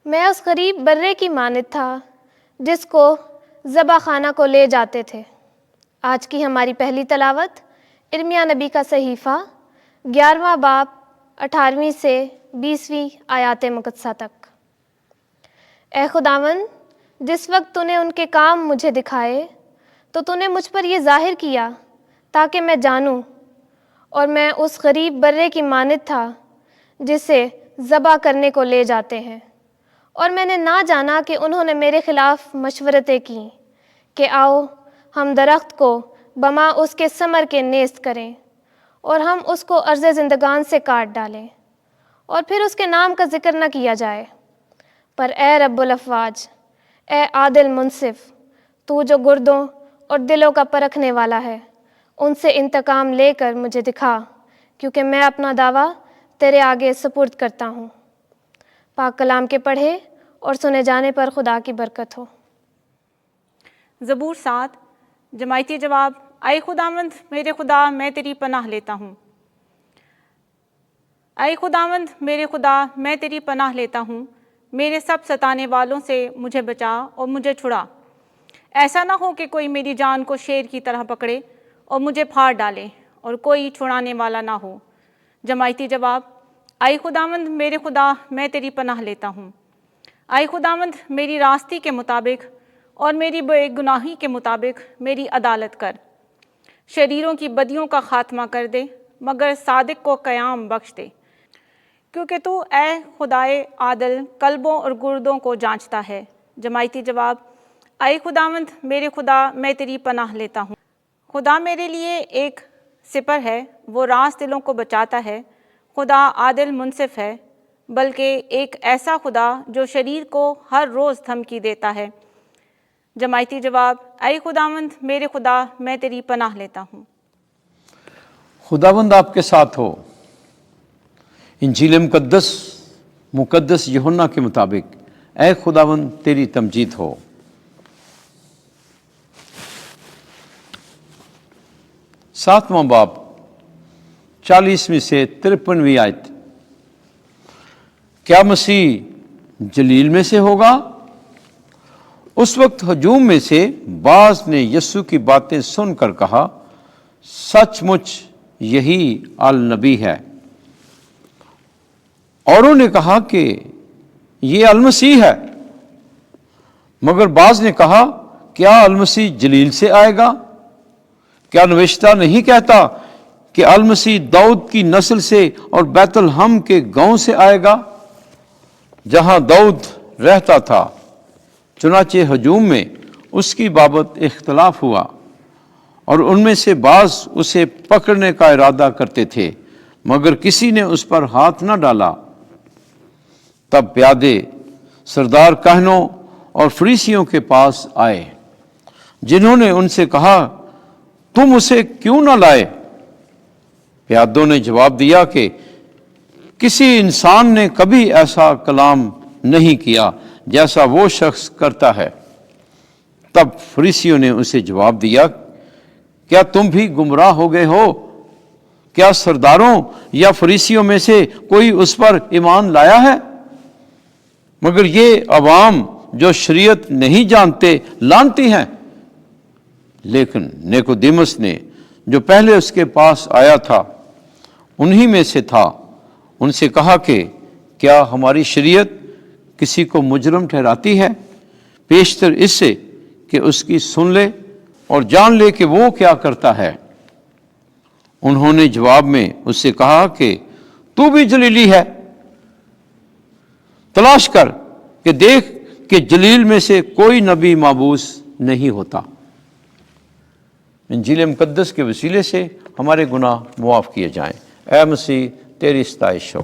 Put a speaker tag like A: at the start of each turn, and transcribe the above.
A: میں اس غریب برے کی مانند تھا جس کو ذبح خانہ کو لے جاتے تھے۔ آج کی ہماری پہلی تلاوت ارمیہ نبی کا صحیفہ 11واں باب 18ویں سے 20ویں آیات مقدسہ تک۔ اے خداوند، جس وقت تو نے ان کے کام مجھے دکھائے تو نے مجھ پر یہ ظاہر کیا تاکہ میں جانوں، اور میں اس غریب برے کی مانند تھا جسے ذبح کرنے کو لے جاتے ہیں، اور میں نے نہ جانا کہ انہوں نے میرے خلاف مشورتیں کیں کہ آؤ ہم درخت کو بما اس کے ثمر کے نیست کریں اور ہم اس کو ارض زندگان سے کاٹ ڈالیں اور پھر اس کے نام کا ذکر نہ کیا جائے۔ پر اے رب الافواج، اے عادل منصف، تو جو گردوں اور دلوں کا پرکھنے والا ہے، ان سے انتقام لے کر مجھے دکھا، کیونکہ میں اپنا دعویٰ تیرے آگے سپرد کرتا ہوں۔ پاک کلام کے پڑھے اور سنے جانے پر خدا کی برکت ہو۔
B: زبور 7 جماعتی جواب۔ اے خداوند میرے خدا، میں تیری پناہ لیتا ہوں۔ اے خداوند میرے خدا، میں تیری پناہ لیتا ہوں۔ میرے سب ستانے والوں سے مجھے بچا اور مجھے چھڑا۔ ایسا نہ ہو کہ کوئی میری جان کو شیر کی طرح پکڑے اور مجھے پھاڑ ڈالے اور کوئی چھڑانے والا نہ ہو۔ جماعتی جواب۔ اے خداوند میرے خدا، میں تیری پناہ لیتا ہوں۔ اے خداوند میری راستی کے مطابق اور میری بے گناہی کے مطابق میری عدالت کر۔ شریروں کی بدیوں کا خاتمہ کر دے، مگر صادق کو قیام بخش دے، کیونکہ تو اے خدائے عادل قلبوں اور گردوں کو جانچتا ہے۔ جماعتی جواب۔ اے خداوند میرے خدا، میں تیری پناہ لیتا ہوں۔ خدا میرے لیے ایک سپر ہے، وہ راست دلوں کو بچاتا ہے۔ خدا عادل منصف ہے، بلکہ ایک ایسا خدا جو شریر کو ہر روز دھمکی دیتا ہے۔ جماعتی جواب۔ اے خداوند میرے خدا، میں تیری پناہ لیتا ہوں۔
C: خداوند آپ کے ساتھ ہو۔ انجیل مقدس یوحنا کے مطابق اے خداوند تیری تمجید ہو۔ 7واں باب 40ویں سے 53ویں آیت۔ کیا مسیح جلیل میں سے ہوگا؟ اس وقت ہجوم میں سے بعض نے یسوع کی باتیں سن کر کہا، سچ مچ یہی النبی ہے۔ اوروں نے کہا کہ یہ المسیح ہے۔ مگر بعض نے کہا، کیا المسیح جلیل سے آئے گا؟ کیا نوشتہ نہیں کہتا کہ المسیح داؤد کی نسل سے اور بیت الحم کے گاؤں سے آئے گا، جہاں داؤد رہتا تھا؟ چنانچہ ہجوم میں اس کی بابت اختلاف ہوا، اور ان میں سے بعض اسے پکڑنے کا ارادہ کرتے تھے، مگر کسی نے اس پر ہاتھ نہ ڈالا۔ تب پیادے سردار کاہنوں اور فریسیوں کے پاس آئے، جنہوں نے ان سے کہا، تم اسے کیوں نہ لائے؟ پیادوں نے جواب دیا کہ کسی انسان نے کبھی ایسا کلام نہیں کیا جیسا وہ شخص کرتا ہے۔ تب فریسیوں نے اسے جواب دیا، کیا تم بھی گمراہ ہو گئے ہو؟ کیا سرداروں یا فریسیوں میں سے کوئی اس پر ایمان لایا ہے؟ مگر یہ عوام جو شریعت نہیں جانتے لانتی ہیں۔ لیکن نیکودیمس نے، جو پہلے اس کے پاس آیا تھا، انہی میں سے تھا، ان سے کہا کہ کیا ہماری شریعت کسی کو مجرم ٹھہراتی ہے، پیشتر اس سے کہ اس کی سن لے اور جان لے کہ وہ کیا کرتا ہے۔ انہوں نے جواب میں اس سے کہا کہ تو بھی جلیلی ہے، تلاش کر کہ دیکھ کہ جلیل میں سے کوئی نبی مابعوث نہیں ہوتا۔ انجیل مقدس کے وسیلے سے ہمارے گناہ معاف کیے جائیں۔ اے مسیح تیری ستائش ہو۔